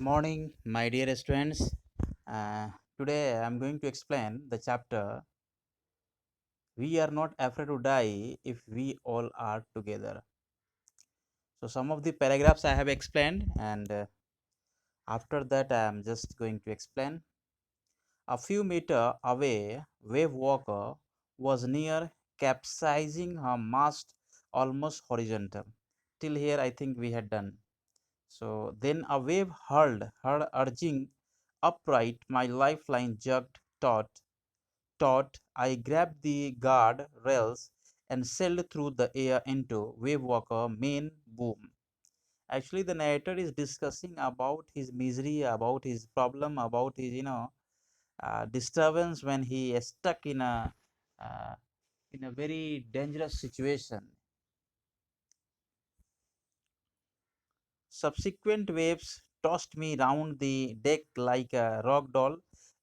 Morning, my dear students. Uh, Today I am going to explain the chapter We Are Not Afraid to Die If We All Are Together. So, some of the paragraphs I have explained, and after that, I am just going to explain. A few meters away, wave walker was near capsizing her mast almost horizontal. Till here, I think we had done. So then a wave hurled her urging upright, my lifeline jerked taut. I grabbed the guard rails and sailed through the air into wave walker main boom. Actually, the narrator is discussing about his misery, about his problem, about his disturbance when he is stuck uh, in a very dangerous situation. Subsequent waves tossed me round the deck like a rock doll,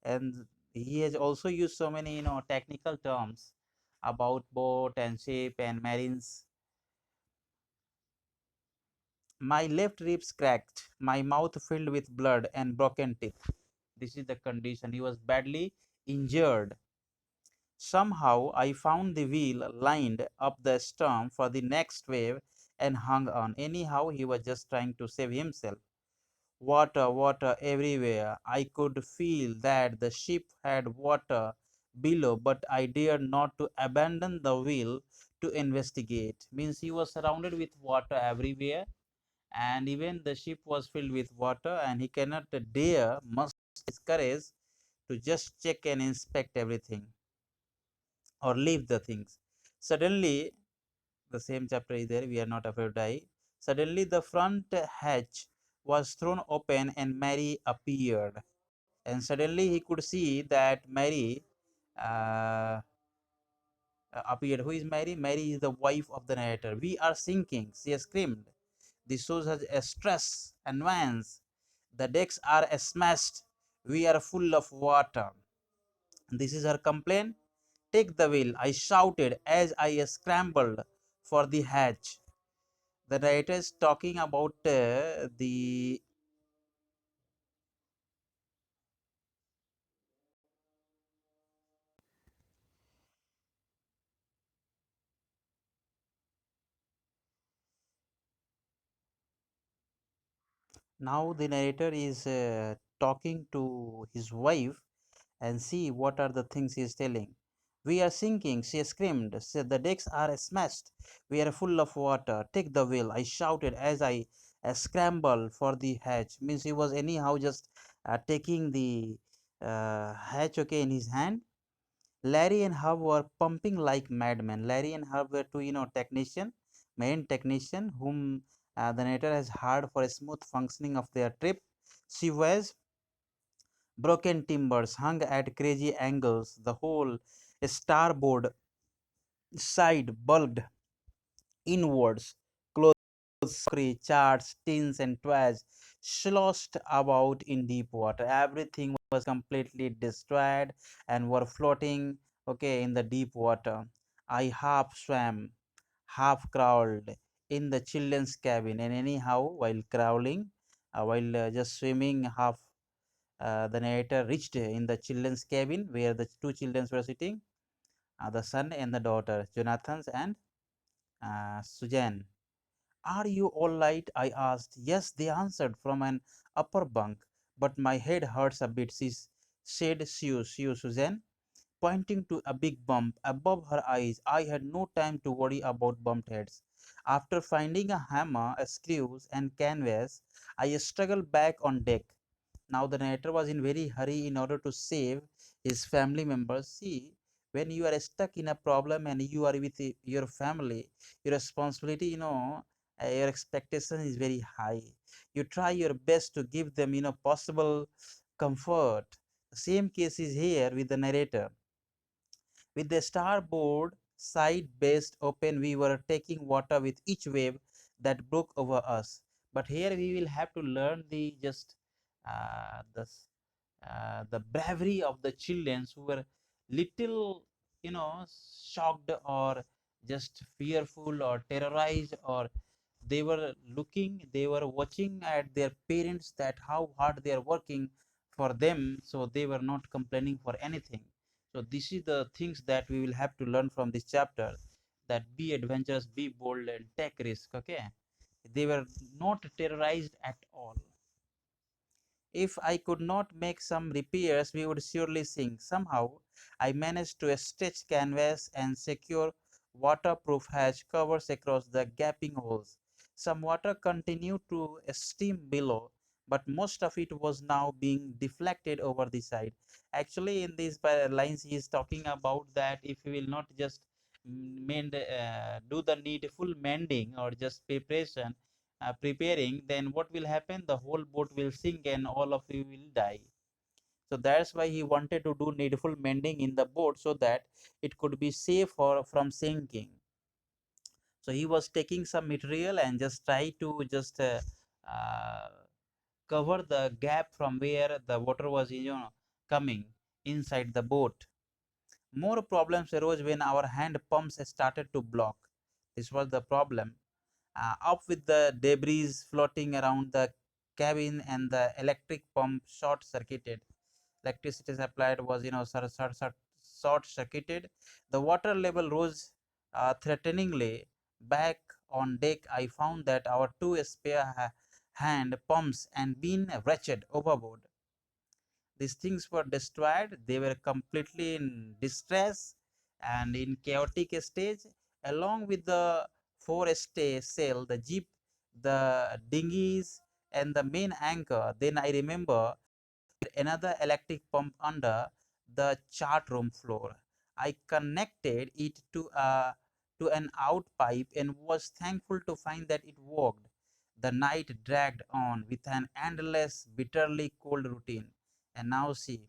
and he has also used so many technical terms about boat and ship and marines. My left ribs cracked, my mouth filled with blood and broken teeth. This is the condition. He was badly injured. Somehow I found the wheel lined up the storm for the next wave and hung on. Anyhow, he was just trying to save himself. Water, water everywhere. I could feel that the ship had water below, but I dared not to abandon the wheel to investigate. Means he was surrounded with water everywhere, and even the ship was filled with water, and he cannot dare muster his courage to just check and inspect everything or leave the things. Suddenly, the same chapter is there. We are not afraid to die. Suddenly, the front hatch was thrown open, and Mary appeared. And suddenly, he could see that Mary uh, appeared. Who is Mary? Mary is the wife of the narrator. We are sinking, she screamed. This shows her a stress, annoyance. The decks are smashed. We are full of water. This is her complaint. Take the wheel, I shouted as I scrambled for the hatch. The narrator is talking about the now the narrator is talking to his wife and see what are the things he is telling. We are sinking, she screamed. Said the decks are smashed. We are full of water. Take the wheel, I shouted as I scrambled for the hatch. Means he was anyhow just taking the hatch okay in his hand. Larry and Herb were pumping like madmen. Larry and Herb were two, main technician, whom the narrator has hired for a smooth functioning of their trip. She was broken timbers hung at crazy angles. The whole starboard side bulged inwards. Crockery, charts, tins, and toys sloshed about in deep water. Everything was completely destroyed and were floating, okay, in the deep water. I half swam, half crawled in the children's cabin, and anyhow, while crawling, while just swimming, half the narrator reached in the children's cabin where the two children were sitting, the son and the daughter, Jonathan's and Suzanne. Are you all right? I asked. Yes, they answered from an upper bunk, but my head hurts a bit. She said, "Shoo, Suzanne," pointing to a big bump above her eyes. I had no time to worry about bumped heads. After finding a hammer, screws, and canvas, I struggled back on deck. Now the narrator was in very hurry in order to save his family members. See, when you are stuck in a problem and you are with your family, your responsibility, your expectation is very high. You try your best to give them, possible comfort. The same case is here with the narrator. With the starboard side based open, we were taking water with each wave that broke over us. But here we will have to learn the just the bravery of the children who were little, shocked or just fearful or terrorized or They were looking, they were watching at their parents that how hard they are working for them, so they were not complaining for anything. So this is the things that we will have to learn from this chapter, that be adventurous, be bold, and take risk. Okay, they were not terrorized at all. If I could not make some repairs, we would surely sink. Somehow, I managed to stretch canvas and secure waterproof hatch covers across the gaping holes. Some water continued to steam below, but most of it was now being deflected over the side. Actually, in these lines, he is talking about that if we will not just do the needful mending or just preparing, then what will happen? The whole boat will sink and all of you will die. So that's why he wanted to do needful mending in the boat so that it could be safe from sinking. So he was taking some material and just try to just uh, cover the gap from where the water was coming inside the boat. More problems arose when our hand pumps started to block. This was the problem. Up with the debris floating around the cabin, and the electric pump short circuited. Electricity supplied was short circuited. The water level rose threateningly. Back on deck, I found that our two spare hand pumps and been wretched overboard. These things were destroyed. They were completely in distress and in chaotic stage, along with the forestay sail, the jeep, the dinghies, and the main anchor. Then I remember another electric pump under the chart room floor. I connected it to an out pipe and was thankful to find that it worked. The night dragged on with an endless, bitterly cold routine. And now see,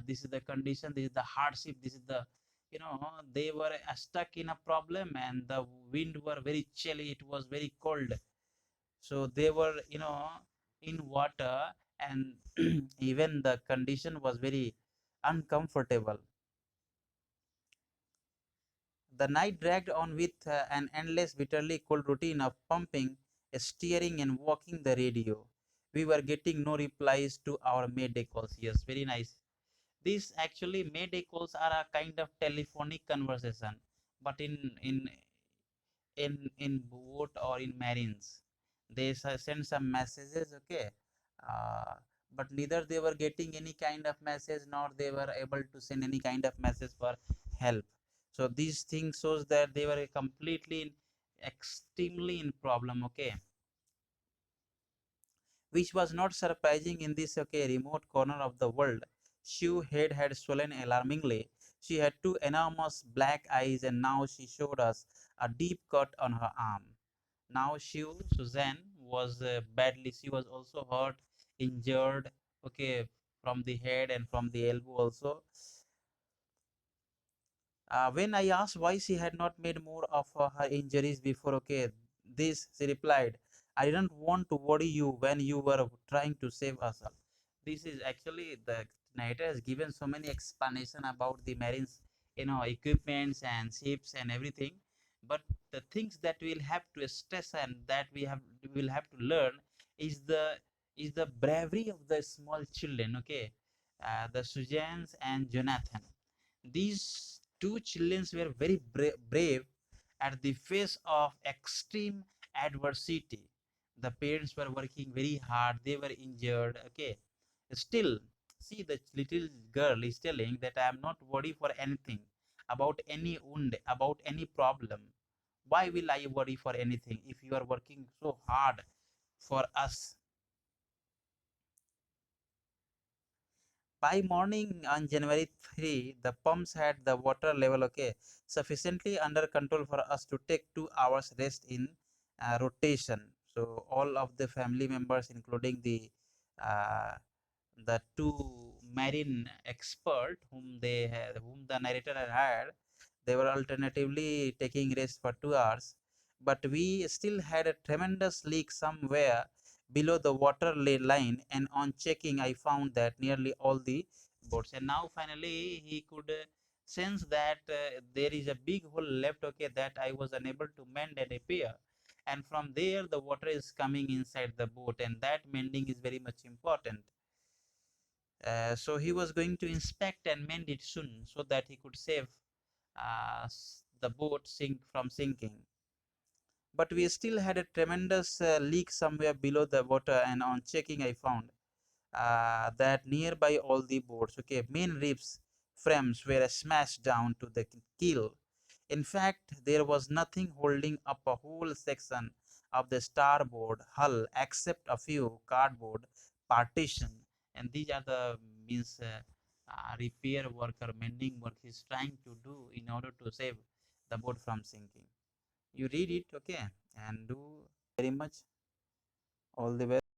this is the condition, this is the hardship, this is the, they were stuck in a problem, and the wind were very chilly, it was very cold. So they were, in water, and even the condition was very uncomfortable. The night dragged on with an endless, bitterly cold routine of pumping, steering, and walking the radio. We were getting no replies to our mayday calls. Yes, very nice. These actually mayday calls are a kind of telephonic conversation, but in boat or in marines, they send some messages. Okay, uh, but neither they were getting any kind of message, nor they were able to send any kind of message for help. So these things shows that they were extremely in problem. Okay, which was not surprising in this remote corner of the world. Shu's head had swollen alarmingly. She had two enormous black eyes, and now she showed us a deep cut on her arm. Now Suzanne was badly. She was also hurt, injured. Okay, from the head and from the elbow also. When I asked why she had not made more of her injuries before, okay, this she replied, I didn't want to worry you when you were trying to save us all. This is actually the narrator has given so many explanation about the marines, equipments and ships and everything. But the things that we'll have to stress and that we will have to learn is the bravery of the small children. Okay, the Suzannes and Jonathan, these two children were very brave at the face of extreme adversity. The parents were working very hard, they were injured. Okay, still, see, the little girl is telling that I am not worried for anything, about any wound, about any problem. Why will I worry for anything if you are working so hard for us? By morning on January 3, the pumps had the water level, okay, sufficiently under control for us to take 2 hours rest in rotation. So all of the family members, including uh, the two marine expert whom the narrator had hired, they were alternatively taking rest for 2 hours. But we still had a tremendous leak somewhere below the water line, and on checking, I found that nearly all the boats. And now finally, he could sense that there is a big hole left. Okay, that I was unable to mend and repair. and from there the water is coming inside the boat, and that mending is very much important. So he was going to inspect and mend it soon so that he could save the boat from sinking. But we still had a tremendous leak somewhere below the water, and on checking I found that nearby all the boats, okay, main ribs frames were smashed down to the keel. In fact, there was nothing holding up a whole section of the starboard hull except a few cardboard partition, and these are the means repair work or mending work he's trying to do in order to save the boat from sinking. You read it, okay, and do very much. All the best.